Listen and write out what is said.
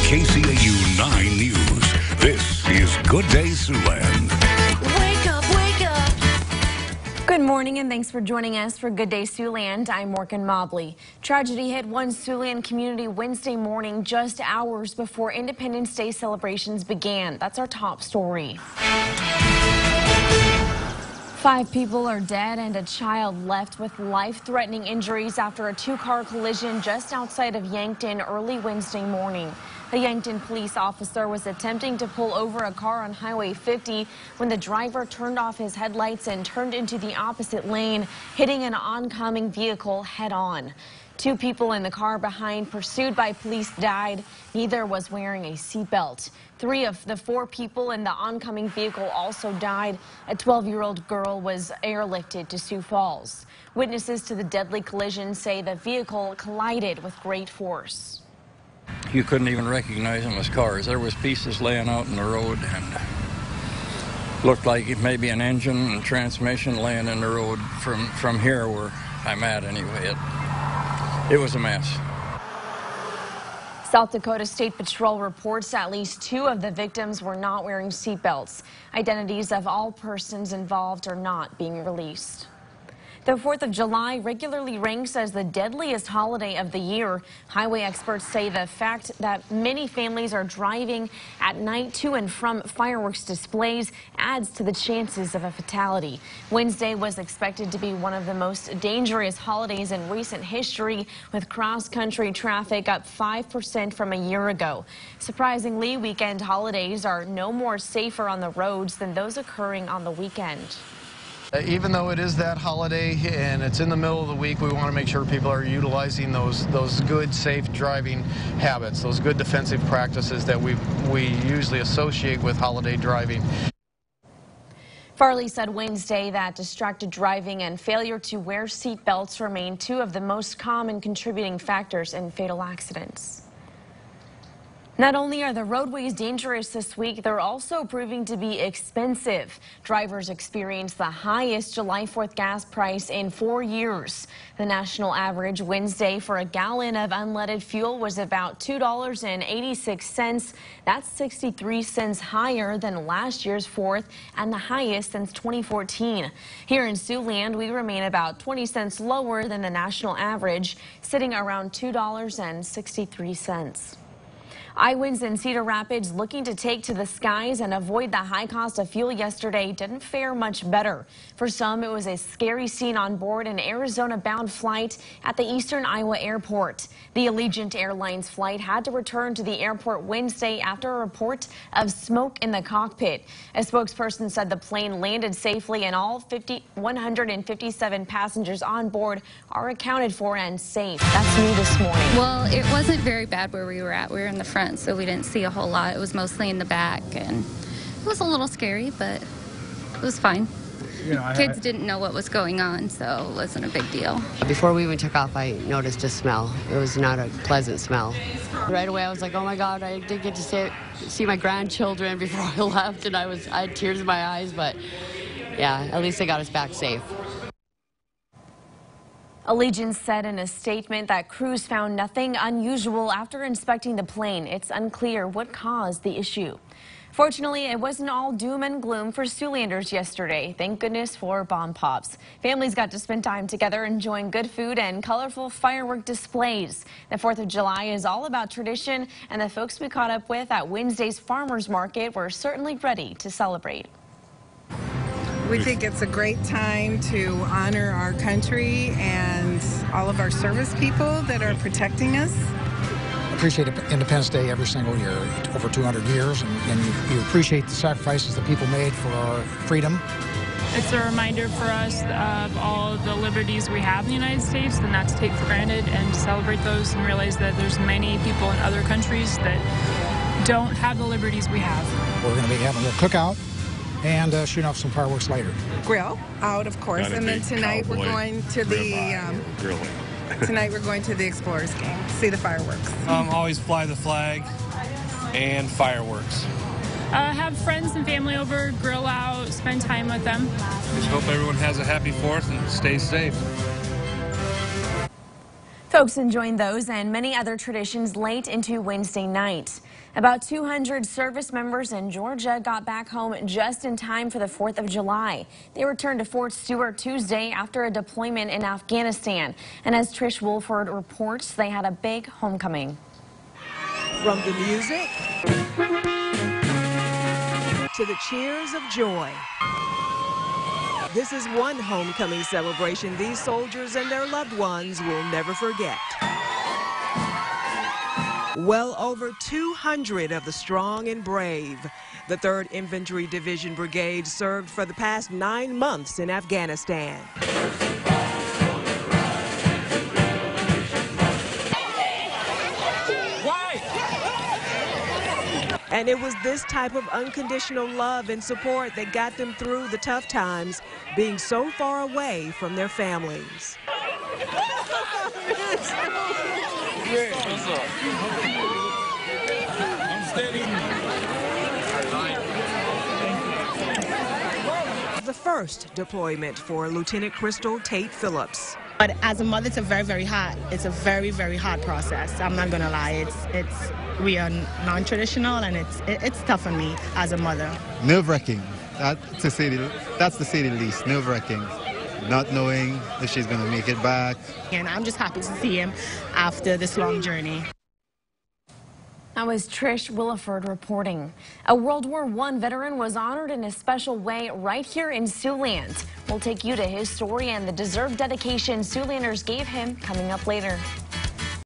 KCAU 9 News. This is Good Day Siouxland. Wake up, wake up. Good morning and thanks for joining us for Good Day Siouxland. I'm Morgan Mobley. Tragedy hit one Siouxland community Wednesday morning just hours before Independence Day celebrations began. That's our top story. 5 people are dead and a child left with life-threatening injuries after a two-car collision just outside of Yankton early Wednesday morning. A Yankton police officer was attempting to pull over a car on Highway 50 when the driver turned off his headlights and turned into the opposite lane, hitting an oncoming vehicle head-on. 2 people in the car behind, pursued by police, died. Neither was wearing a seatbelt. 3 of the 4 people in the oncoming vehicle also died. A 12-year-old girl was airlifted to Sioux Falls. Witnesses to the deadly collision say the vehicle collided with great force. You couldn't even recognize them as cars. There was pieces laying out in the road and looked like it may be an engine and transmission laying in the road from here where I'm at anyway. It was a mess. South Dakota State Patrol reports at least 2 of the victims were not wearing seatbelts. Identities of all persons involved are not being released. The 4th of July regularly ranks as the deadliest holiday of the year. Highway experts say the fact that many families are driving at night to and from fireworks displays adds to the chances of a fatality. Wednesday was expected to be one of the most dangerous holidays in recent history, with cross-country traffic up 5% from a year ago. Surprisingly, weekend holidays are no more safer on the roads than those occurring on the weekend. Even though it is that holiday and it's in the middle of the week, we want to make sure people are utilizing those good, safe driving habits, those good defensive practices that we usually associate with holiday driving. Farley said Wednesday that distracted driving and failure to wear seat belts remain 2 of the most common contributing factors in fatal accidents. Not only are the roadways dangerous this week, they're also proving to be expensive. Drivers experienced the highest July 4th gas price in 4 years. The national average Wednesday for a gallon of unleaded fuel was about $2.86. That's 63 cents higher than last year's 4th and the highest since 2014. Here in Siouxland, we remain about 20 cents lower than the national average, sitting around $2.63. Iowans in Cedar Rapids looking to take to the skies and avoid the high cost of fuel yesterday didn't fare much better. For some, it was a scary scene on board an Arizona-bound flight at the Eastern Iowa airport. The Allegiant Airlines flight had to return to the airport Wednesday after a report of smoke in the cockpit. A spokesperson said the plane landed safely and all 157 passengers on board are accounted for and safe. That's new this morning. Well, it wasn't very bad where we were at. We were in the front, so we didn't see a whole lot. It was mostly in the back, and it was a little scary, but it was fine. Kids didn't know what was going on, so it wasn't a big deal. Before we even took off, I noticed a smell. It was not a pleasant smell. Right away, I was like, oh my God, I did get to see my grandchildren before I left, and I had tears in my eyes, but yeah, at least they got us back safe. Allegiant said in a statement that crews found nothing unusual after inspecting the plane. It's unclear what caused the issue. Fortunately, it wasn't all doom and gloom for Siouxlanders yesterday. Thank goodness for bomb pops. Families got to spend time together enjoying good food and colorful firework displays. The 4th of July is all about tradition, and the folks we caught up with at Wednesday's farmers market were certainly ready to celebrate. We think it's a great time to honor our country and all of our service people that are protecting us. Appreciate Independence Day every single year, over 200 years, and you appreciate the sacrifices that people made for our freedom. It's a reminder for us of all the liberties we have in the United States and not to take for granted, and to celebrate those and realize that there's many people in other countries that don't have the liberties we have. We're going to be having a cookout and shooting off some fireworks later. Grill out, of course, and then tonight we're going to the tonight we're going to the Explorers game, see the fireworks. Always fly the flag and fireworks. Have friends and family over, grill out, spend time with them. Just hope everyone has a happy 4th and stays safe. Folks enjoying those and many other traditions late into Wednesday night. About 200 service members in Georgia got back home just in time for the 4th of July. They returned to Fort Stewart Tuesday after a deployment in Afghanistan. And as Trish Wolford reports, they had a big homecoming. From the music to the cheers of joy. This is one homecoming celebration these soldiers and their loved ones will never forget. Well over 200 of the strong and brave. The 3rd Infantry Division Brigade served for the past 9 months in Afghanistan. And it was this type of unconditional love and support that got them through the tough times, being so far away from their families. The first deployment for Lieutenant Crystal Tate Phillips. But as a mother, it's a very hard process. I'm not gonna lie. We are non-traditional, and it's tough on me as a mother. Nerve-wracking. That's to say the least. Nerve-wracking. Not knowing if she's gonna make it back. And I'm just happy to see him after this long journey. That was Trish Williford reporting. A World War I veteran was honored in a special way right here in Siouxland. We'll take you to his story and the deserved dedication Siouxlanders gave him coming up later.